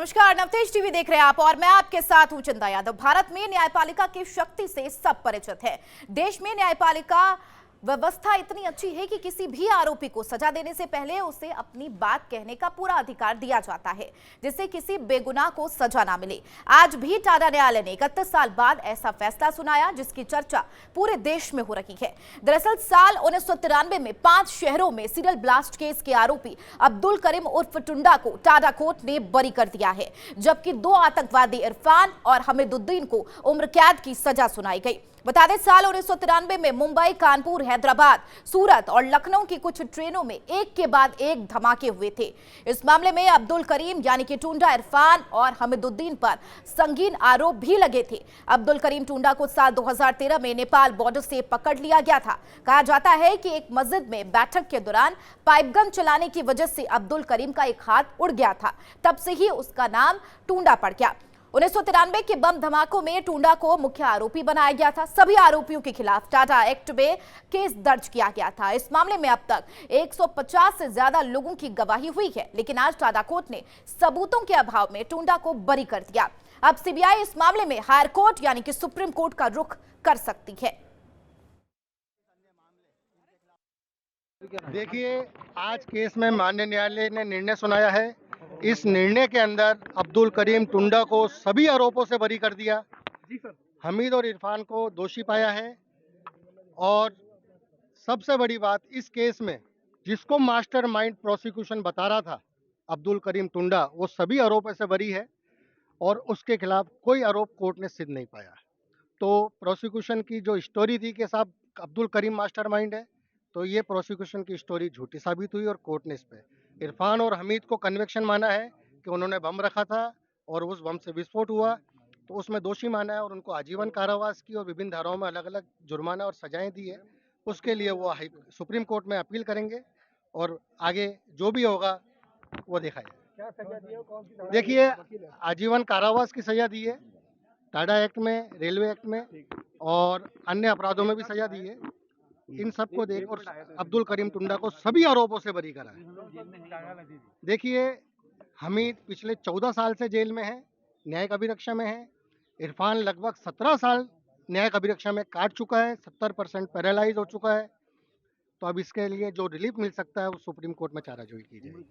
नमस्कार, नवतेज टीवी देख रहे हैं आप और मैं आपके साथ हूं चंदा यादव। भारत में न्यायपालिका की शक्ति से सब परिचित है। देश में न्यायपालिका व्यवस्था इतनी अच्छी है कि किसी भी आरोपी को सजा देने से पहले उसे अपनी बात कहने का पूरा अधिकार दिया जाता है, जिससे किसी बेगुनाह को सजा ना मिले। आज भी टाडा न्यायालय ने 31 साल बाद ऐसा फैसला सुनाया जिसकी चर्चा पूरे देश में हो रही है। दरअसल साल 1993 में 5 शहरों में सीरियल ब्लास्ट केस के आरोपी अब्दुल करीम उर्फ टुंडा को टाडा कोर्ट ने बरी कर दिया है, जबकि 2 आतंकवादी इरफान और हमीदुद्दीन को उम्र कैद की सजा सुनाई गई। बता दें, साल 1993 में मुंबई, कानपुर, हैदराबाद, सूरत और लखनऊ की कुछ ट्रेनों में एक के बाद एक धमाके हुए थे। इस मामले में अब्दुल करीम यानी कि टुंडा, इरफान और हमीदुद्दीन पर संगीन आरोप भी लगे थे। अब्दुल करीम टुंडा को साल 2013 में नेपाल बॉर्डर से पकड़ लिया गया था। कहा जाता है कि एक मस्जिद में बैठक के दौरान पाइपगन चलाने की वजह से अब्दुल करीम का एक हाथ उड़ गया था, तब से ही उसका नाम टुंडा पड़ गया। 1993 के बम धमाकों में टुंडा को मुख्य आरोपी बनाया गया था। सभी आरोपियों के खिलाफ टाडा एक्ट में केस दर्ज किया गया था। इस मामले में अब तक 150 से ज्यादा लोगों की गवाही हुई है, लेकिन आज टाडा कोर्ट ने सबूतों के अभाव में टुंडा को बरी कर दिया। अब सीबीआई इस मामले में हायर कोर्ट यानी कि सुप्रीम कोर्ट का रुख कर सकती है। देखिए, आज केस में माननीय न्यायालय ने निर्णय सुनाया है। इस निर्णय के अंदर अब्दुल करीम टुंडा को सभी आरोपों से बरी कर दिया। हमीद और इरफान को दोषी पाया है। और सबसे बड़ी बात, इस केस में जिसको मास्टरमाइंड प्रोसिक्यूशन बता रहा था, अब्दुल करीम टुंडा, वो सभी आरोपों से बरी है और उसके खिलाफ कोई आरोप कोर्ट ने सिद्ध नहीं पाया। तो प्रोसिक्यूशन की जो स्टोरी थी कि साहब अब्दुल करीम मास्टरमाइंड है, तो ये प्रोसिक्यूशन की स्टोरी झूठी साबित हुई और कोर्ट ने इस पे इरफान और हमीद को कन्विक्शन माना है कि उन्होंने बम रखा था और उस बम से विस्फोट हुआ, तो उसमें दोषी माना है और उनको आजीवन कारावास की और विभिन्न धाराओं में अलग अलग जुर्माना और सजाएं दी है। उसके लिए वो सुप्रीम कोर्ट में अपील करेंगे और आगे जो भी होगा वो देखा जाए। क्या सजा दी है? कौन सी सजा? देखिए, आजीवन कारावास की सजा दी है, टाडा एक्ट में, रेलवे एक्ट में और अन्य अपराधों में भी सजा दी है। इन सब को देख और अब्दुल करीम टुंडा को सभी आरोपों से बरी करा है। देखिए, हमीद पिछले 14 साल से जेल में है, न्यायिक अभिरक्षा में है। इरफान लगभग 17 साल न्यायिक अभिरक्षा में काट चुका है, 70% पैरालाइज हो चुका है। तो अब इसके लिए जो रिलीफ मिल सकता है वो सुप्रीम कोर्ट में चाराजोई की जाएगी।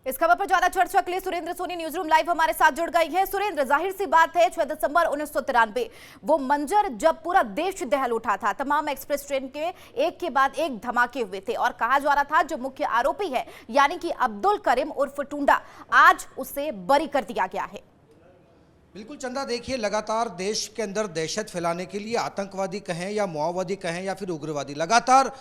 इस खबर पर ज्यादा चर्चा के लिए Surendra Soni news room live हमारे साथ जुड़ गई हैं। सुरेंद्र, जाहिर सी बात है 6 दिसंबर 1993 वो मंजर जब पूरा देश दहल उठा था, तमाम एक्सप्रेस ट्रेन के एक के बाद एक धमाके हुए थे और कहा जा रहा था जो मुख्य आरोपी है यानी कि अब्दुल करीम उर्फ टुंडा, आज उसे बरी कर दिया गया है। बिल्कुल चंदा, देखिए लगातार देश के अंदर दहशत फैलाने के लिए आतंकवादी कहें या माओवादी कहें या फिर उग्रवादी लगातार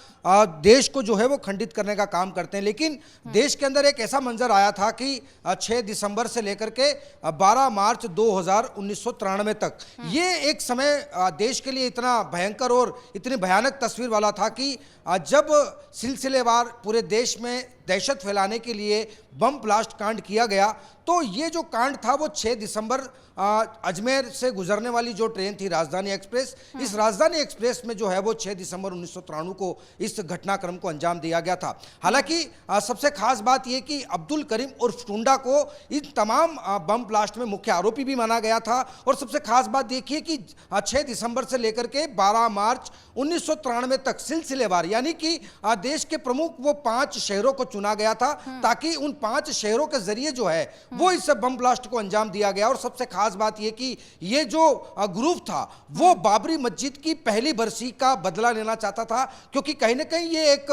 देश को जो है वो खंडित करने का काम करते हैं। लेकिन देश के अंदर एक ऐसा मंजर आया था कि 6 दिसंबर से लेकर के 12 मार्च 1993 तक ये एक समय देश के लिए इतना भयंकर और इतनी भयानक तस्वीर वाला था कि जब सिलसिलेवार पूरे देश में दहशत फैलाने के लिए बम ब्लास्ट कांड किया गया, तो ये जो कांड था वो 6 दिसंबर अजमेर से गुजरने वाली जो ट्रेन थी राजधानी एक्सप्रेस, इस राजधानी एक्सप्रेस में जो है वो 6 दिसंबर 1993 को इस घटनाक्रम को अंजाम दिया गया था। हालांकि सबसे खास बात यह कि अब्दुल करीम उर्फ टुंडा को इन तमाम बम ब्लास्ट में मुख्य आरोपी भी माना गया था। और सबसे खास बात देखिए कि 6 दिसंबर से लेकर के 12 मार्च 1993 तक सिलसिलेवार यानी कि देश के प्रमुख वो 5 शहरों को चुना गया था ताकि उन 5 शहरों के जरिए जो है वो इस बम ब्लास्ट को अंजाम दिया गया। और सबसे खास बात यह कि ये जो ग्रुप था वो बाबरी मस्जिद की पहली बरसी का बदला लेना चाहता था, क्योंकि कहीं ना कहीं ये एक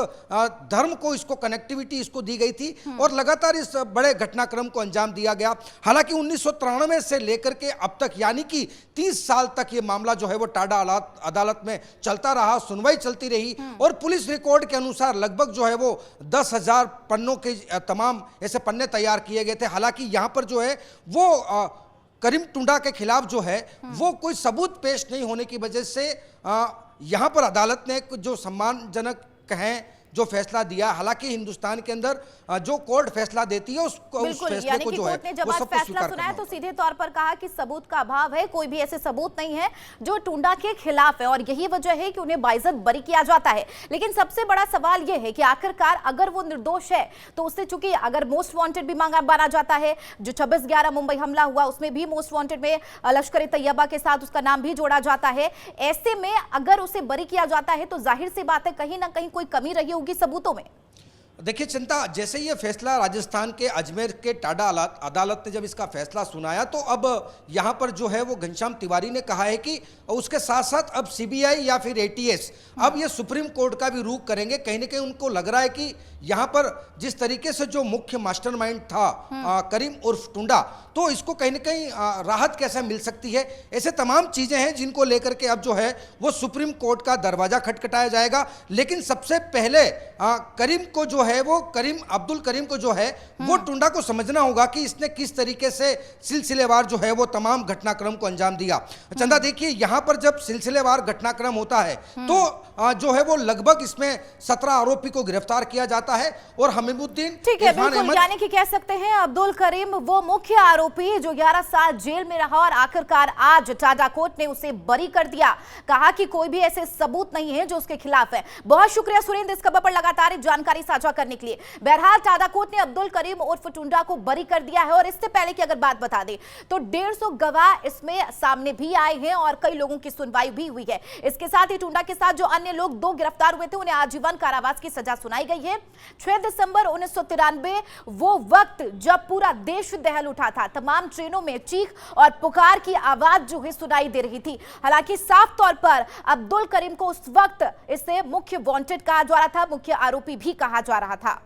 धर्म को इसको कनेक्टिविटी इसको दी गई थी और लगातार इस बड़े घटनाक्रम को अंजाम दिया गया। हालांकि 1993 से लेकर के अब तक यानी कि 30 साल तक ये मामला जो है वो टाडा अदालत में चलता रहा, सुनवाई चलती रही और पुलिस रिकॉर्ड के अनुसार लगभग जो है वो 10,000 पन्नों के तमाम ऐसे पन्ने तैयार किए गए थे। हालांकि यहां पर जो है वो करीम टुंडा के खिलाफ जो है वो कोई सबूत पेश नहीं होने की वजह से यहां पर अदालत ने जो सम्मानजनक कहें जो फैसला दिया। हालांकि हिंदुस्तान के अंदर जो कोर्ट फैसला देती है उस बिल्कुल, फैसले यानी को कि जो है कोर्ट ने जब वो आज सबको फैसला स्वीकार सुनाया करना तो होगा। सीधे तौर पर कहा कि सबूत का अभाव है, कोई भी ऐसे सबूत नहीं है जो टुंडा के खिलाफ है और यही वजह है कि उन्हें बाइज्जत बरी किया जाता है। लेकिन सबसे बड़ा सवाल यह है कि आखिरकार अगर वो निर्दोष है तो उससे, चूंकि अगर मोस्ट वांटेड भी माना जाता है, जो 26/11 मुंबई हमला हुआ उसमें भी मोस्ट वांटेड में लश्कर ए तैयबा के साथ उसका नाम भी जोड़ा जाता है, ऐसे में अगर उसे बरी किया जाता है तो जाहिर सी बात है कहीं ना कहीं कोई कमी रही होगी सबूतों में। देखिए चिंता, जैसे ये फैसला राजस्थान के अजमेर के टाडा अदालत ने जब इसका फैसला सुनाया तो अब यहाँ पर जो है वो घनश्याम तिवारी ने कहा है कि उसके साथ साथ अब सीबीआई या फिर एटीएस अब ये सुप्रीम कोर्ट का भी रुख करेंगे। कहीं ना कहीं उनको लग रहा है कि यहाँ पर जिस तरीके से जो मुख्य मास्टरमाइंड था करीम उर्फ टुंडा, तो इसको कहीं ना कहीं राहत कैसे मिल सकती है, ऐसे तमाम चीजें हैं जिनको लेकर के अब जो है वो सुप्रीम कोर्ट का दरवाजा खटखटाया जाएगा। लेकिन सबसे पहले करीम को जो है वो अब्दुल करीम को जो है वो टुंडा को समझना होगा कि इसने किस तरीके से सिलसिलेवार जो है वो तमाम घटनाक्रम को अंजाम दिया। चंदा देखिए, यहाँ पर जब सिलसिलेवार घटनाक्रम होता है तो जो है वो लगभग इसमें 17 आरोपी को गिरफ्तार किया जाता है और हमीमुद्दीन, ठीक है, बिल्कुल, यानी कि कह सकते हैं अब्दुल करीम वो मुख्य आरोपी जो 11 साल जेल में रहा और आखिरकार आज टाडा कोर्ट ने उसे बरी कर दिया। कहा कि कोई भी ऐसे सबूत नहीं है जो उसके खिलाफ है। बहुत शुक्रिया सुरेंद्र इस खबर पर लगातार जानकारी साझा करने के लिए। बहरहाल टाडा कोर्ट ने अब्दुल करीम उर्फ टुंडा को बरी कर दिया है और इससे पहले की अगर बात बता दें तो 150 गवाह इसमें सामने भी आए हैं और कई लोगों की सुनवाई भी हुई है। इसके साथ ही टुंडा के साथ जो अन्य लोग 2 गिरफ्तार हुए थे उन्हें आजीवन कारावास की सजा सुनाई गई है। 6 दिसंबर 1993 वो वक्त जब पूरा देश दहल उठा था, तमाम ट्रेनों में चीख और पुकार की आवाज जो है सुनाई दे रही थी। हालांकि साफ तौर पर अब्दुल करीम को उस वक्त इसे मुख्य वांटेड कहा जा रहा था, मुख्य आरोपी भी कहा जा रहा था।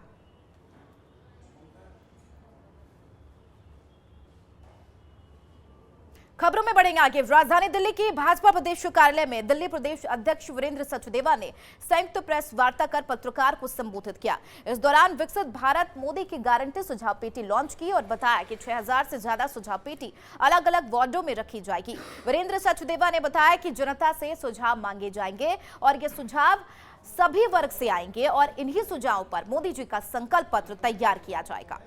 खबरों में बढ़ेंगे आगे। राजधानी दिल्ली की भाजपा प्रदेश कार्यालय में दिल्ली प्रदेश अध्यक्ष वीरेंद्र सचदेवा ने संयुक्त प्रेस वार्ता कर पत्रकार को संबोधित किया। इस दौरान विकसित भारत मोदी की गारंटी सुझाव पेटी लॉन्च की और बताया कि 6000 से ज्यादा सुझाव पेटी अलग अलग वार्डों में रखी जाएगी। वीरेंद्र सचदेवा ने बताया कि जनता से सुझाव मांगे जाएंगे और ये सुझाव सभी वर्ग से आएंगे और इन्हीं सुझावों पर मोदी जी का संकल्प पत्र तैयार किया जाएगा।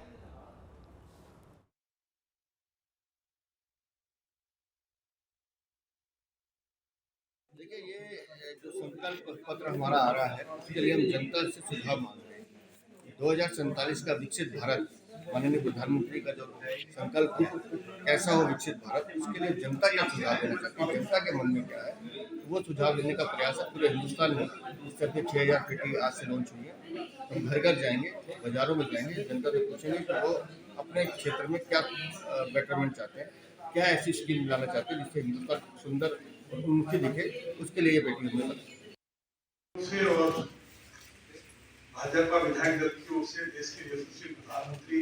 देखिए, ये जो संकल्प पत्र हमारा आ रहा है उसके लिए हम जनता से सुझाव मांग रहे हैं। 2047 का विकसित भारत, माननीय प्रधानमंत्री का जो संकल्प है, कैसा हो विकसित भारत, उसके लिए जनता क्या सुझाव देना चाहती है, जनता के मन में क्या है, वो सुझाव देने का प्रयास है पूरे हिंदुस्तान में। इस तरह के 6000 पेटी आज से लॉन्च हुई है। हम घर घर जाएंगे, बाजारों में जाएंगे, जनता से पूछेंगे कि वो अपने क्षेत्र में क्या बेटरमेंट चाहते हैं, क्या ऐसी स्कीम लाना चाहते हैं जिससे हिंदुस्तान सुंदर और उन्मुखी दिखे, उसके लिए ये बेटी हमने दूसरी ओर भाजपा विधायक दल की ओर से देश के यशस्वी प्रधानमंत्री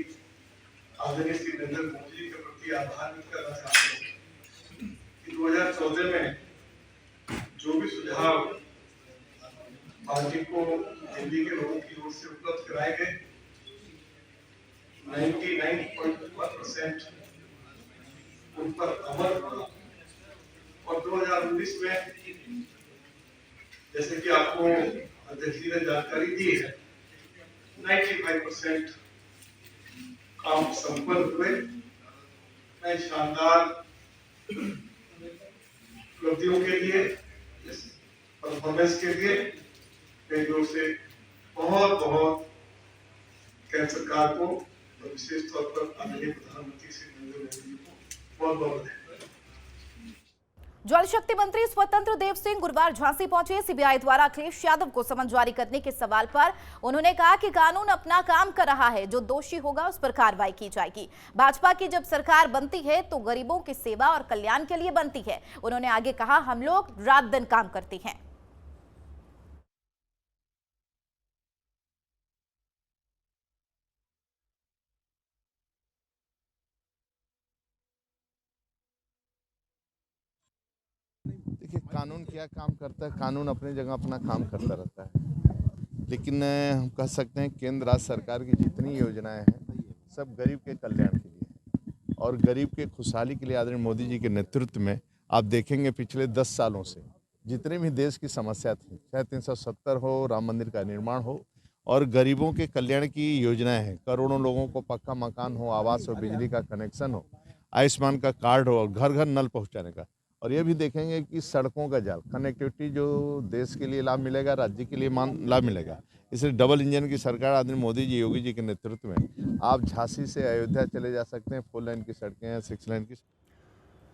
आदरणीय श्री नरेंद्र मोदी जी के प्रति आभार व्यक्त करना चाहते हैं कि 2014 में जो भी सुझाव पार्टी को दिल्ली के लोगों की ओर से उपलब्ध कराए गए 99.1% उन पर अमल हुआ और 2019 में जैसे कि आपको अध्यक्ष जी ने जानकारी दी है 95% काम संपन्न हुए। मैं शानदार उपलब्धियों के लिए, परफॉर्मेंस के लिए मेरी ओर से बहुत बहुत केंद्र सरकार को और विशेष तौर पर आदरणीय प्रधानमंत्री श्री नरेंद्र मोदी जी को बहुत बहुत बधाई। जल शक्ति मंत्री स्वतंत्र देव सिंह गुरुवार झांसी पहुंचे। सीबीआई द्वारा अखिलेश यादव को समन जारी करने के सवाल पर उन्होंने कहा कि कानून अपना काम कर रहा है, जो दोषी होगा उस पर कार्रवाई की जाएगी। भाजपा की जब सरकार बनती है तो गरीबों की सेवा और कल्याण के लिए बनती है। उन्होंने आगे कहा, हम लोग रात दिन काम करते हैं। देखिए, कानून क्या काम करता है, कानून अपनी जगह अपना काम करता रहता है, लेकिन हम कह सकते हैं केंद्र राज्य सरकार की जितनी योजनाएं हैं सब गरीब के कल्याण के लिए है और गरीब के खुशहाली के लिए आदरणीय मोदी जी के नेतृत्व में आप देखेंगे पिछले 10 सालों से जितने भी देश की समस्या थी, चाहे 370 हो, राम मंदिर का निर्माण हो, और गरीबों के कल्याण की योजनाएं हैं। करोड़ों लोगों को पक्का मकान हो, आवास हो, बिजली का कनेक्शन हो, आयुष्मान का कार्ड हो और घर घर नल पहुंचाने का। और ये भी देखेंगे कि सड़कों का जाल, कनेक्टिविटी जो देश के लिए लाभ मिलेगा, राज्य के लिए लाभ मिलेगा। इसलिए डबल इंजन की सरकार आदरणीय मोदी जी, योगी जी के नेतृत्व में आप झांसी से अयोध्या चले जा सकते हैं। 4 लेन की सड़कें हैं, 6 लेन की।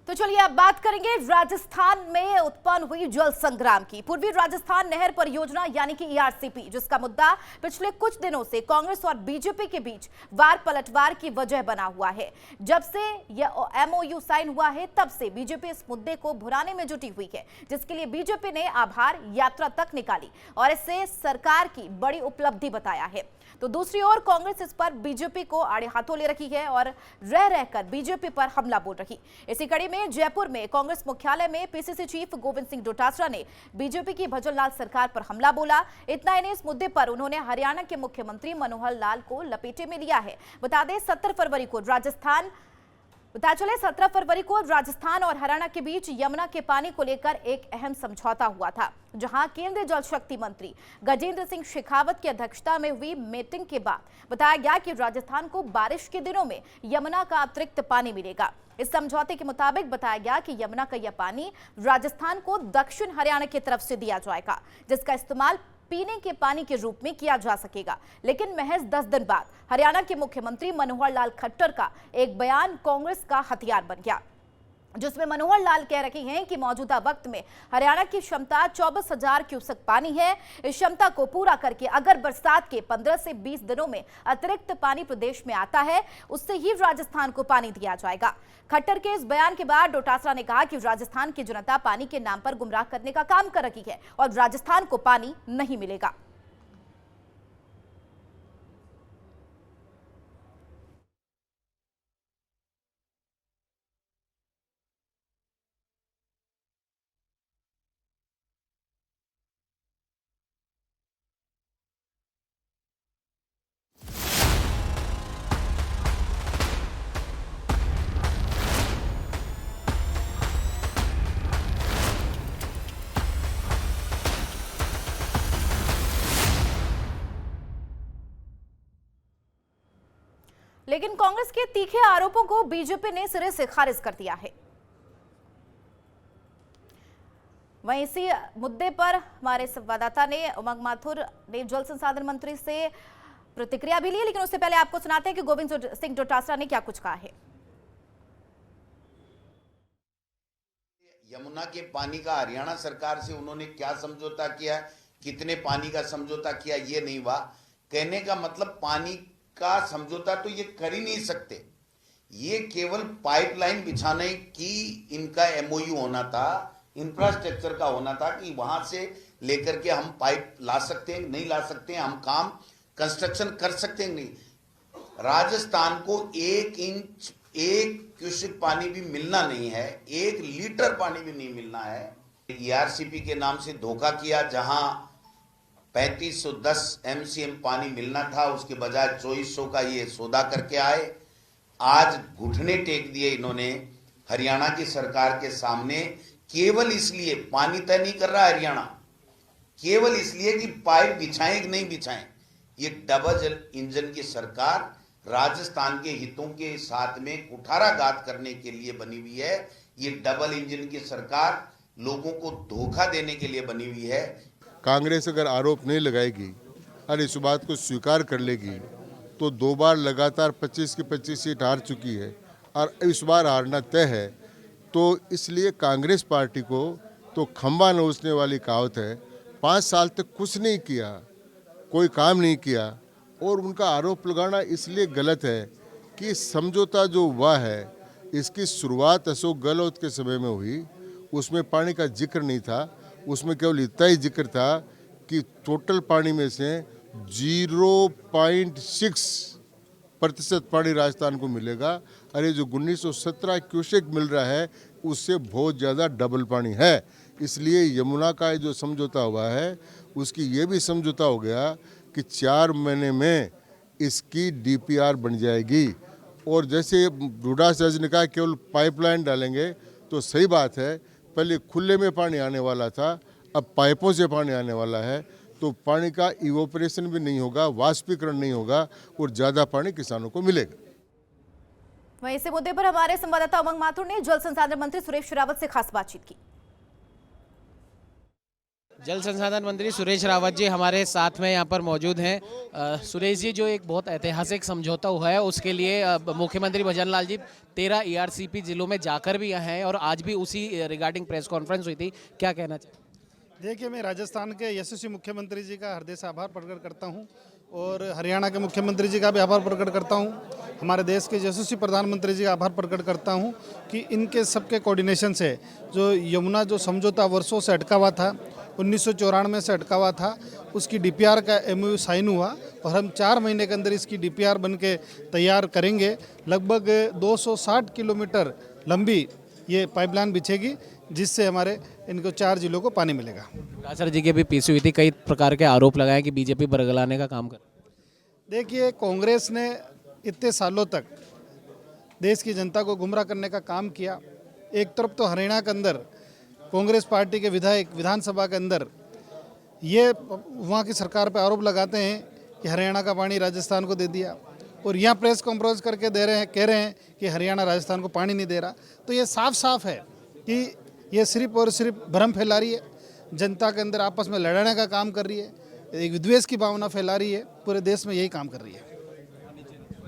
तो चलिए अब बात करेंगे राजस्थान में उत्पन्न हुई जल संग्राम की। पूर्वी राजस्थान नहर परियोजना यानी कि ईआरसीपी, जिसका मुद्दा पिछले कुछ दिनों से कांग्रेस और बीजेपी के बीच वार पलटवार की वजह बना हुआ है। जब से यह एमओयू साइन हुआ है तब से बीजेपी इस मुद्दे को भुनाने में जुटी हुई है, जिसके लिए बीजेपी ने आभार यात्रा तक निकाली और इसे सरकार की बड़ी उपलब्धि बताया है। तो दूसरी ओर कांग्रेस इस पर बीजेपी को आड़े हाथों ले रखी है और रह रहकर बीजेपी पर हमला बोल रही। इसी कड़ी में जयपुर में कांग्रेस मुख्यालय में पीसीसी चीफ गोविंद सिंह डोटासरा ने बीजेपी की भजनलाल सरकार पर हमला बोला। इतना ही नहीं, इस मुद्दे पर उन्होंने हरियाणा के मुख्यमंत्री मनोहर लाल को लपेटे में लिया है। बता दें 17 फरवरी को राजस्थान और हरियाणा के बीच यमुना के पानी को लेकर एक अहम समझौता हुआ था, जहां केंद्रीय जल शक्ति मंत्री गजेंद्र सिंह शेखावत की अध्यक्षता में हुई मीटिंग के बाद बताया गया कि राजस्थान को बारिश के दिनों में यमुना का अतिरिक्त पानी मिलेगा। इस समझौते के मुताबिक बताया गया कि यमुना का यह पानी राजस्थान को दक्षिण हरियाणा की तरफ से दिया जाएगा, जिसका इस्तेमाल पीने के पानी के रूप में किया जा सकेगा। लेकिन महज 10 दिन बाद हरियाणा के मुख्यमंत्री मनोहर लाल खट्टर का एक बयान कांग्रेस का हथियार बन गया, जिसमें मनोहर लाल कह रहे हैं कि मौजूदा वक्त में हरियाणा की क्षमता 24,000 क्यूसेक पानी है। इस क्षमता को पूरा करके अगर बरसात के 15 से 20 दिनों में अतिरिक्त पानी प्रदेश में आता है, उससे ही राजस्थान को पानी दिया जाएगा। खट्टर के इस बयान के बाद डोटासरा ने कहा कि राजस्थान की जनता पानी के नाम पर गुमराह करने का काम कर रही है और राजस्थान को पानी नहीं मिलेगा। लेकिन कांग्रेस के तीखे आरोपों को बीजेपी ने सिरे से खारिज कर दिया है। वहीं इसी मुद्दे पर हमारे संवाददाता ने उमंग माथुर ने जल संसाधन मंत्री से प्रतिक्रिया भी ली, लेकिन उससे पहले आपको सुनाते हैं कि गोविंद सिंह डोटासरा ने क्या कुछ कहा है। यमुना के पानी का हरियाणा सरकार से उन्होंने क्या समझौता किया, कितने पानी का समझौता किया, ये नहीं हुआ। कहने का मतलब पानी का समझौता तो ये कर ही नहीं सकते। ये केवल पाइपलाइन बिछाने की इनका एमओयू होना था, इंफ्रास्ट्रक्चर का होना था कि वहां से लेकर के हम पाइप ला सकते हैं, नहीं ला सकते हैं, हम काम कंस्ट्रक्शन कर सकते हैं, नहीं। राजस्थान को 1 क्यूसेक पानी भी मिलना नहीं है, 1 लीटर पानी भी नहीं मिलना है। ईआरसीपी के नाम से धोखा किया, जहां 3510 एमसीएम पानी मिलना था, उसके बजाय 2400 का ये सौदा करके आए। आज घुटने टेक दिए इन्होंने हरियाणा की सरकार के सामने, केवल इसलिए पानी तय नहीं कर रहा हरियाणा, केवल इसलिए कि पाइप बिछाएं कि नहीं बिछाएं। ये डबल इंजन की सरकार राजस्थान के हितों के साथ में कुठाराघात करने के लिए बनी हुई है। ये डबल इंजन की सरकार लोगों को धोखा देने के लिए बनी हुई है। कांग्रेस अगर आरोप नहीं लगाएगी और इस बात को स्वीकार कर लेगी तो 2 बार लगातार 25 की 25 सीट हार चुकी है और इस बार हारना तय है। तो इसलिए कांग्रेस पार्टी को तो खंबा नोचने वाली कहावत है। 5 साल तक कुछ नहीं किया, कोई काम नहीं किया, और उनका आरोप लगाना इसलिए गलत है कि समझौता जो हुआ है इसकी शुरुआत अशोक गहलोत के समय में हुई, उसमें पानी का जिक्र नहीं था। उसमें केवल इतना ही जिक्र था कि टोटल पानी में से 0.6% पानी राजस्थान को मिलेगा। अरे जो 1917 क्यूसेक मिल रहा है उससे बहुत ज़्यादा डबल पानी है। इसलिए यमुना का जो समझौता हुआ है उसकी ये भी समझौता हो गया कि 4 महीने में इसकी डीपीआर बन जाएगी। और जैसे डोटासरा जी ने कहा केवल पाइपलाइन डालेंगे, तो सही बात है। पहले खुले में पानी आने वाला था, अब पाइपों से पानी आने वाला है। तो पानी का इवोपरेशन भी नहीं होगा, वाष्पीकरण नहीं होगा और ज़्यादा पानी किसानों को मिलेगा। वहीं इसी मुद्दे पर हमारे संवाददाता उमंग माथुर ने जल संसाधन मंत्री सुरेश रावत से खास बातचीत की। जल संसाधन मंत्री सुरेश रावत जी हमारे साथ में यहाँ पर मौजूद हैं। सुरेश जी, जो एक बहुत ऐतिहासिक समझौता हुआ है उसके लिए मुख्यमंत्री भजन लाल जी 13 ERCP जिलों में जाकर भी आए हैं और आज भी उसी रिगार्डिंग प्रेस कॉन्फ्रेंस हुई थी, क्या कहना चाहिए? देखिए, मैं राजस्थान के यशस्वी मुख्यमंत्री जी का हृदय से आभार प्रकट करता हूं और हरियाणा के मुख्यमंत्री जी का भी आभार प्रकट करता हूं, हमारे देश के यशस्वी प्रधानमंत्री जी का आभार प्रकट करता हूं कि इनके सबके कोऑर्डिनेशन से जो यमुना जो समझौता वर्षों से अटका हुआ था, 1994 से अटका हुआ था, उसकी DPR का MOU साइन हुआ और हम 4 महीने के अंदर इसकी DPR बन के तैयार करेंगे। लगभग 260 किलोमीटर लंबी ये पाइपलाइन बिछेगी जिससे हमारे इनको 4 जिलों को पानी मिलेगा। सर जी की भी पीसी हुई थी, कई प्रकार के आरोप लगाए कि बीजेपी बरगलाने का काम कर। देखिए, कांग्रेस ने इतने सालों तक देश की जनता को गुमराह करने का काम किया। एक तरफ तो हरियाणा के अंदर कांग्रेस पार्टी के विधायक विधानसभा के अंदर ये वहाँ की सरकार पर आरोप लगाते हैं कि हरियाणा का पानी राजस्थान को दे दिया और यहाँ प्रेस कॉन्फ्रेंस करके कह रहे हैं कि हरियाणा राजस्थान को पानी नहीं दे रहा। तो ये साफ साफ है कि ये सिर्फ और सिर्फ भ्रम फैला रही है, जनता के अंदर आपस में लड़ाने का काम कर रही है, एक विद्वेष की भावना फैला रही है, पूरे देश में यही काम कर रही है।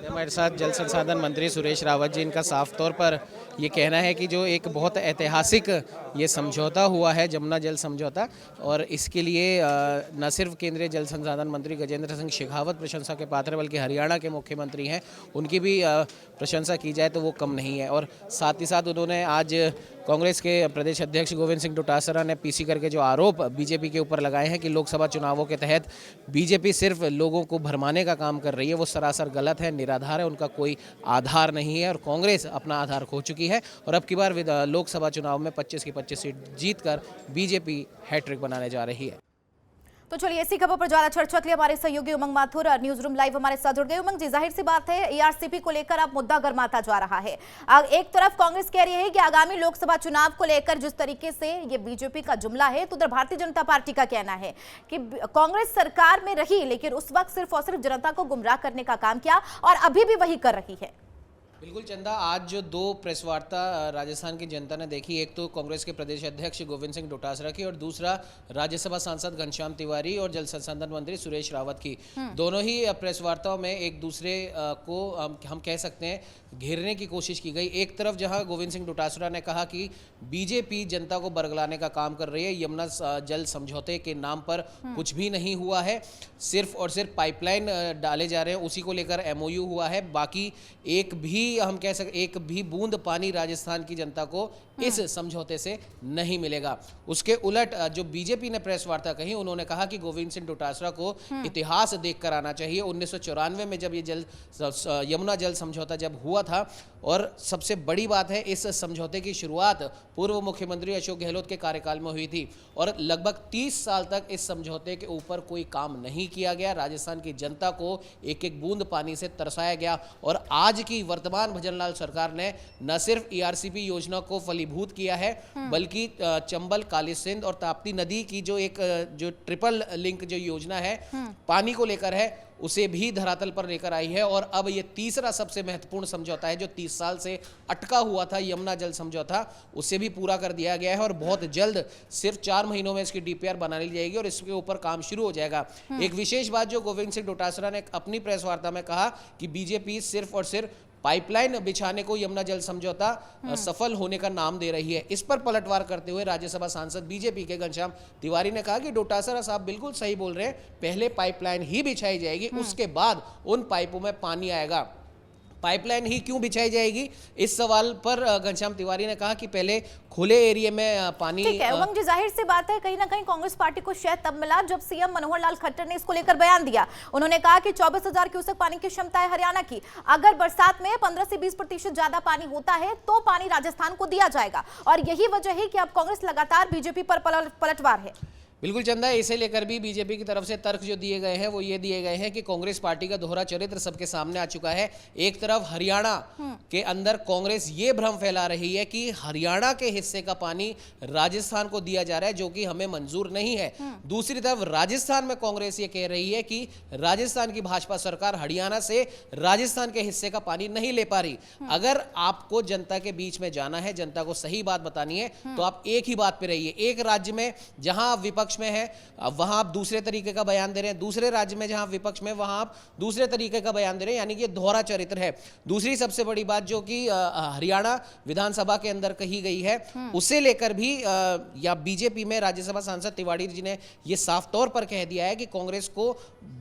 हमारे साथ जल संसाधन मंत्री सुरेश रावत जी, इनका साफ तौर पर ये कहना है कि जो एक बहुत ऐतिहासिक ये समझौता हुआ है, जमुना जल समझौता, और इसके लिए न सिर्फ केंद्रीय जल संसाधन मंत्री गजेंद्र सिंह शेखावत प्रशंसा के पात्र बल्कि हरियाणा के मुख्यमंत्री हैं, उनकी भी प्रशंसा की जाए तो वो कम नहीं है। और साथ ही साथ उन्होंने आज कांग्रेस के प्रदेश अध्यक्ष गोविंद सिंह डोटासरा ने पीसी करके जो आरोप बीजेपी के ऊपर लगाए हैं कि लोकसभा चुनावों के तहत बीजेपी सिर्फ लोगों को भरमाने का काम कर रही है, वो सरासर गलत है, निराधार है, उनका कोई आधार नहीं है और कांग्रेस अपना आधार खो चुकी है और अब की बार लोकसभा चुनाव में 25 की 25 सीट जीतकर बीजेपी हैट्रिक बनाने जा रही है। तो चलिए इसी खबर पर ज्यादा चर्चा के लिए हमारे सहयोगी उमंग माथुर और न्यूज रूम लाइव हमारे साथ जुड़ गए। उमंग जी, जाहिर सी बात है ERCP को लेकर अब मुद्दा गर्माता जा रहा है। एक तरफ कांग्रेस कह रही है कि आगामी लोकसभा चुनाव को लेकर जिस तरीके से ये बीजेपी का जुमला है, तो उधर भारतीय जनता पार्टी का कहना है कि कांग्रेस सरकार में रही लेकिन उस वक्त सिर्फ और सिर्फ जनता को गुमराह करने का काम किया और अभी भी वही कर रही है। बिल्कुल चंदा, आज जो 2 प्रेस वार्ता राजस्थान की जनता ने देखी, एक तो कांग्रेस के प्रदेश अध्यक्ष गोविंद सिंह डोटासरा की और दूसरा राज्यसभा सांसद घनश्याम तिवारी और जल संसाधन मंत्री सुरेश रावत की। दोनों ही प्रेस वार्ताओं में एक दूसरे को हम कह सकते हैं घेरने की कोशिश की गई। एक तरफ जहां गोविंद सिंह डोटासरा ने कहा कि बीजेपी जनता को बरगलाने का काम कर रही है, यमुना जल समझौते के नाम पर कुछ भी नहीं हुआ है, सिर्फ और सिर्फ पाइपलाइन डाले जा रहे हैं, उसी को लेकर MOU हुआ है, बाकी एक भी बूंद पानी राजस्थान की जनता को इस समझौते से नहीं मिलेगा। उसके उलट जो बीजेपी ने प्रेस वार्ता कही, उन्होंने कहा कि गोविंद सिंह डोटासरा को इतिहास देखकर आना चाहिए। 1994 में जब ये यमुना जल समझौता जब हुआ था, और सबसे बड़ी बात है इस समझौते की शुरुआत पूर्व मुख्यमंत्री अशोक गहलोत के कार्यकाल में हुई थी और लगभग 30 साल तक इस समझौते के ऊपर कोई काम नहीं किया गया। राजस्थान की जनता को एक एक बूंद पानी से तरसाया गया और आज की वर्तमान भजनलाल सरकार ने न सिर्फ ERCP योजना को फलीभूत किया है बल्कि चंबल, काली सिंध और ताप्ती नदी की जो ट्रिपल लिंक जो योजना है पानी को लेकर है, उसे भी धरातल पर लेकर आई है। और अब ये तीसरा सबसे महत्वपूर्ण समझौता है जो 30 साल से अटका हुआ था, यमुना जल समझौता, उसे भी पूरा कर दिया गया है और बहुत जल्द सिर्फ 4 महीनों में इसकी DPR बना ली जाएगी और इसके ऊपर काम शुरू हो जाएगा। एक विशेष बात जो गोविंद सिंह डोटासरा ने अपनी प्रेस वार्ता में कहा कि बीजेपी सिर्फ और सिर्फ पाइपलाइन बिछाने को यमुना जल समझौता सफल होने का नाम दे रही है। इस पर पलटवार करते हुए राज्यसभा सांसद बीजेपी के घनश्याम तिवारी ने कहा कि डोटासरा साहब बिल्कुल सही बोल रहे हैं, पहले पाइपलाइन ही बिछाई जाएगी, उसके बाद उन पाइपों में पानी आएगा। पाइपलाइन ही क्यों बिछाई जाएगी, इस सवाल पर घनश्याम तिवारी ने कहा कि पहले खुले एरिया में पानी। ठीक है उमंग जी, जाहिर सी बात है कहीं ना कहीं कांग्रेस पार्टी को शायद तब मिला जब सीएम मनोहर लाल खट्टर ने इसको लेकर बयान दिया। उन्होंने कहा कि 24,000 क्यूसेक पानी की क्षमता है हरियाणा की, अगर बरसात में 15 से 20% ज्यादा पानी होता है तो पानी राजस्थान को दिया जाएगा और यही वजह है कि अब कांग्रेस लगातार बीजेपी पर पलटवार है। बिल्कुल चंदा, इसे लेकर भी बीजेपी की तरफ से तर्क जो दिए गए हैं वो ये दिए गए हैं कि कांग्रेस पार्टी का दोहरा चरित्र सबके सामने आ चुका है। एक तरफ हरियाणा के अंदर कांग्रेस ये भ्रम फैला रही है कि हरियाणा के हिस्से का पानी राजस्थान को दिया जा रहा है, जो कि हमें मंजूर नहीं है। दूसरी तरफ राजस्थान में कांग्रेस ये कह रही है कि राजस्थान की भाजपा सरकार हरियाणा से राजस्थान के हिस्से का पानी नहीं ले पा रही। अगर आपको जनता के बीच में जाना है, जनता को सही बात बतानी है, तो आप एक ही बात पे रहिए। एक राज्य में जहां आप विपक्ष में है वहां आप दूसरे तरीके का बयान दे रहे हैं, दूसरे राज्य में जहां विपक्ष में वहां आप दूसरे तरीके का बयान दे रहे हैं, यानी कि ये दोहरा चरित्र है। दूसरी सबसे बड़ी बात जो कि हरियाणा विधानसभा के अंदर कही गई है, उसे लेकर भी या बीजेपी में राज्यसभा सांसद तिवारी जी ने यह साफ तौर पर कह दिया है कि कांग्रेस को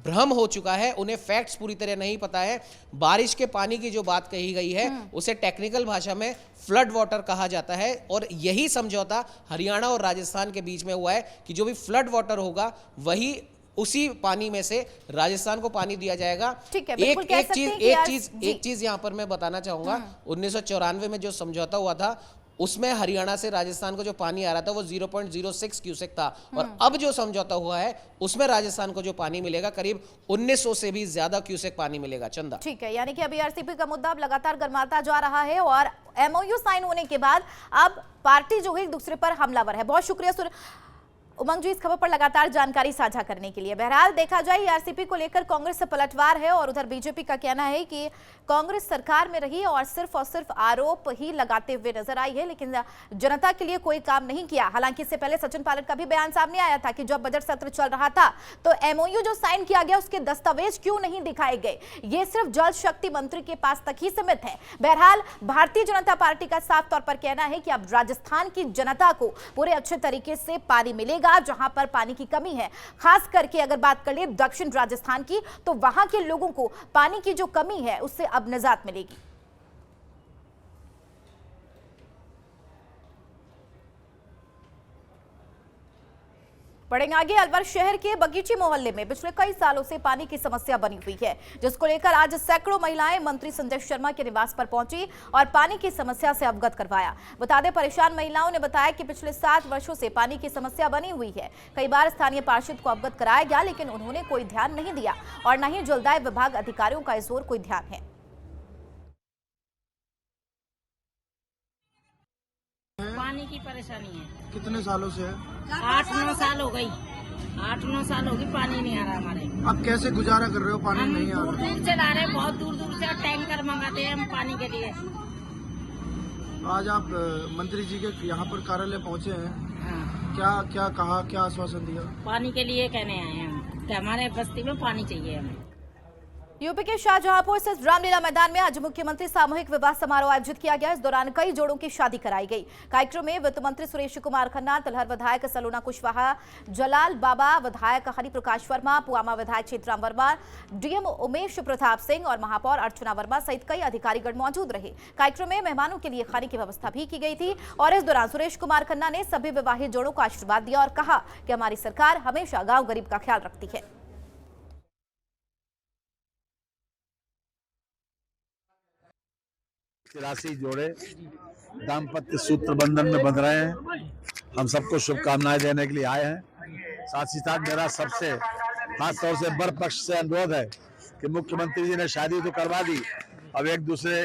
भ्रम हो चुका है, उन्हें फैक्ट्स पूरी तरह नहीं पता है। बारिश के पानी की जो बात कही गई है उसे टेक्निकल भाषा में फ्लड वाटर कहा जाता है, और यही समझौता हरियाणा और राजस्थान के बीच में हुआ है कि जो भी फ्लड वाटर होगा वही उसी पानी में से राजस्थान को पानी दिया जाएगा। ठीक है, बिल्कुल कह सकते हैं कि एक चीज यहां पर मैं बताना चाहूंगा, 1994 में जो समझौता हुआ था उसमें हरियाणा से राजस्थान को जो पानी आ रहा था वो 0.06 क्यूसेक था, और अब जो समझौता हुआ है उसमें राजस्थान को जो पानी मिलेगा करीब 1900 से भी ज्यादा क्यूसेक पानी मिलेगा। चंदा, ठीक है, यानी कि अभी आरसीपी का मुद्दा अब लगातार गर्माता जा रहा है और एमओयू साइन होने के बाद अब पार्टी जो है एक दूसरे पर हमलावर है। बहुत शुक्रिया उमंग जी इस खबर पर लगातार जानकारी साझा करने के लिए। बहरहाल देखा जाए आरसीपी को लेकर कांग्रेस से पलटवार है और उधर बीजेपी का कहना है कि कांग्रेस सरकार में रही और सिर्फ आरोप ही लगाते हुए नजर आई है, लेकिन जनता के लिए कोई काम नहीं किया। हालांकि इससे पहले सचिन पायलट का भी बयान सामने आया था कि जब बजट सत्र चल रहा था तो एमओयू जो साइन किया गया उसके दस्तावेज क्यों नहीं दिखाए गए, ये सिर्फ जल शक्ति मंत्री के पास तक ही सीमित है। बहरहाल भारतीय जनता पार्टी का साफ तौर पर कहना है कि अब राजस्थान की जनता को पूरे अच्छे तरीके से पानी मिलेगा। जहां पर पानी की कमी है, खास करके अगर बात कर ले दक्षिण राजस्थान की, तो वहां के लोगों को पानी की जो कमी है उससे अब निजात मिलेगी। बढ़ेंगे आगे। अलवर शहर के बगीची मोहल्ले में पिछले कई सालों से पानी की समस्या बनी हुई है, जिसको लेकर आज सैकड़ों महिलाएं मंत्री संजय शर्मा के निवास पर पहुंची और पानी की समस्या से अवगत करवाया। बता दें, परेशान महिलाओं ने बताया कि पिछले 7 वर्षों से पानी की समस्या बनी हुई है। कई बार स्थानीय पार्षद को अवगत कराया गया, लेकिन उन्होंने कोई ध्यान नहीं दिया और न ही जलदाय विभाग अधिकारियों का इस ओर कोई ध्यान है। पानी की परेशानी है। कितने सालों से है? 8-9 साल हो गई। 8-9 साल होगी, पानी नहीं आ रहा हमारे। अब कैसे गुजारा कर रहे हो? पानी हम नहीं आ दूर रहा। दूर से ला रहे हैं, बहुत दूर दूर से टैंकर मंगाते हैं हम पानी के लिए। आज आप मंत्री जी के यहाँ पर कार्यालय पहुँचे हैं, हाँ। क्या कहा, क्या आश्वासन दिया? पानी के लिए कहने आए हैं हम कि हमारे बस्ती में पानी चाहिए हमें। यूपी के शाहजहांपुर स्थित रामलीला मैदान में आज मुख्यमंत्री सामूहिक विवाह समारोह आयोजित किया गया। इस दौरान कई जोड़ों की शादी कराई गई। कार्यक्रम में वित्त मंत्री सुरेश कुमार खन्ना, तिलहर विधायक सलोना कुशवाहा, जलाल बाबा विधायक हरिप्रकाश वर्मा, पुआमा विधायक क्षेत्राम वर्मा, डीएम उमेश प्रताप सिंह और महापौर अर्चना वर्मा सहित कई अधिकारीगण मौजूद रहे। कार्यक्रम में मेहमानों के लिए खाने की व्यवस्था भी की गई थी और इस दौरान सुरेश कुमार खन्ना ने सभी विवाहित जोड़ों को आशीर्वाद दिया और कहा कि हमारी सरकार हमेशा गांव गरीब का ख्याल रखती है। राशि जोड़े दाम्पत्य सूत्र बंधन में बंध रहे हैं। हम सबको शुभकामनाएं देने के लिए आए हैं। साथ ही साथ मेरा सबसे खास तौर से बर पक्ष से अनुरोध है कि मुख्यमंत्री जी ने शादी तो करवा दी, अब एक दूसरे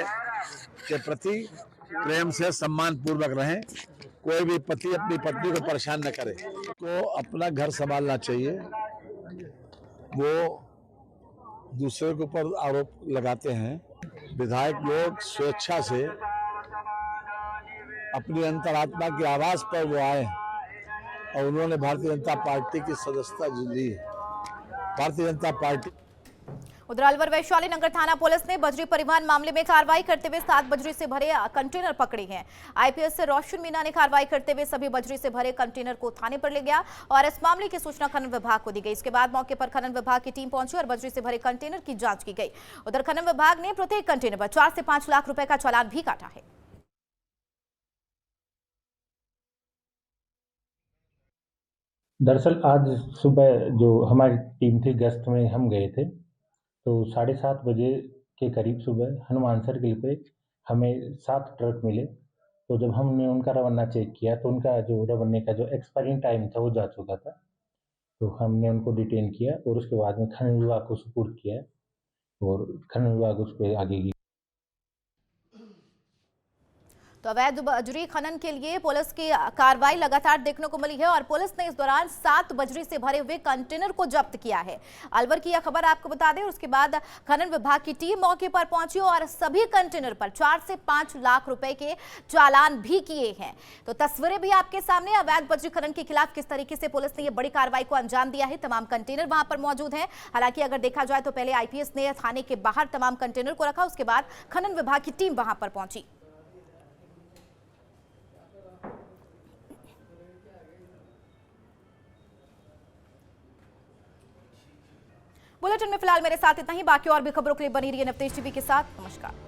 के प्रति प्रेम से सम्मान पूर्वक रहें। कोई भी पति अपनी पत्नी को परेशान न करे। को अपना घर संभालना चाहिए। वो दूसरे के ऊपर आरोप लगाते हैं। विधायक लोग स्वेच्छा से अपनी अंतरात्मा की आवाज पर वो आए और उन्होंने भारतीय जनता पार्टी की सदस्यता ली। भारतीय जनता पार्टी। उधर अलवर वैशाली नगर थाना पुलिस ने बजरी परिवहन मामले में कार्रवाई करते हुए 7 बजरी से भरे कंटेनर पकड़े हैं। आईपीएस से रोशन मीना ने कार्रवाई करते हुए सभी बजरी से भरे कंटेनर को थाने पर ले गया और इस मामले की सूचना खनन विभाग को दी गई। इसके बाद मौके पर खनन विभाग की टीम पहुंची और बजरी से भरे कंटेनर की जांच की गई। उधर खनन विभाग ने प्रत्येक कंटेनर पर 4 से 5 लाख रुपए का चालान भी काटा है। दरअसल आज सुबह जो हमारी टीम थी गश्त में हम गए थे, तो 7:30 बजे के करीब सुबह हनुमान सर्किल पे हमें 7 ट्रक मिले। तो जब हमने उनका रवाना चेक किया तो उनका जो रवाने का जो एक्सपायरिंग टाइम था वो जा चुका था। तो हमने उनको डिटेन किया और उसके बाद में खनन विभाग को सुपुर्द किया और खनन विभाग उस पर आगे की। तो अवैध बजरी खनन के लिए पुलिस की कार्रवाई लगातार देखने को मिली है और पुलिस ने इस दौरान 7 बजरी से भरे हुए कंटेनर को जब्त किया है। अलवर की यह खबर आपको बता दें। उसके बाद खनन विभाग की टीम मौके पर पहुंची और सभी कंटेनर पर 4 से 5 लाख रुपए के चालान भी किए हैं। तो तस्वीरें भी आपके सामने। अवैध बजरी खनन के खिलाफ किस तरीके से पुलिस ने यह बड़ी कार्रवाई को अंजाम दिया है। तमाम कंटेनर वहां पर मौजूद हैं। हालांकि अगर देखा जाए तो पहले आईपीएस ने थाने के बाहर तमाम कंटेनर को रखा, उसके बाद खनन विभाग की टीम वहां पर पहुंची। बुलेटिन में फिलहाल मेरे साथ इतना ही। बाकी और भी खबरों के लिए बनी रहिए नवतेज टीवी के साथ। नमस्कार।